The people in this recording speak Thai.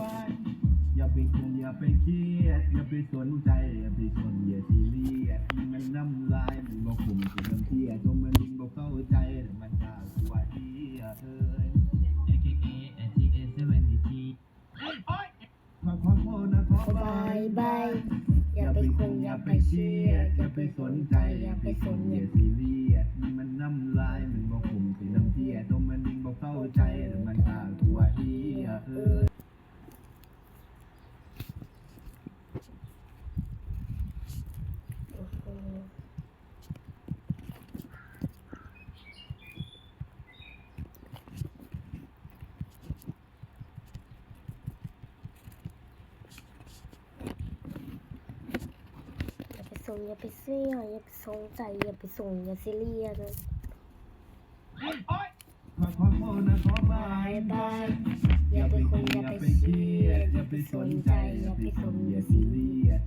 บายอย่าไปคงอย่าไปเครียดอย่าไปสนใจอย่าไปสนอย่าซีเรียสมันน้ำลายมันบอกผมคือน้ำเทียตรงมันบอกเข้าใจแต่มันจะกลัวที่เอ้ย AKA SGA 73ขอโทษนะขอบ ายบายอย่ย่า อาไป ไป ค ค ง ง อ อย่ า ย่า ไป ไป เค เค รี รี ย ย ด ดอย่อา ย่า ไป ไป ส ส น น ใจ ใจ อ อย่ า ย่า ไป ไป ส ส น น อ อย่า ย่า ซีเรียสมันน้ำลายมันบอกผมคือน้ำเทียตรงมันยิงบอกเข้าใจแต่มันตาตัวที่เอ้ย อย่าไปส่งอย่าไปเสียอย่าไปสนใจอย่าไปส่งอย่าซีเรียสนะ ขอโทษนะขอบา บาย ยบาย อย่าไปคงอย่าไปเครียดอย่าไปสนใจอย่าไปสนอย่าซีเรียส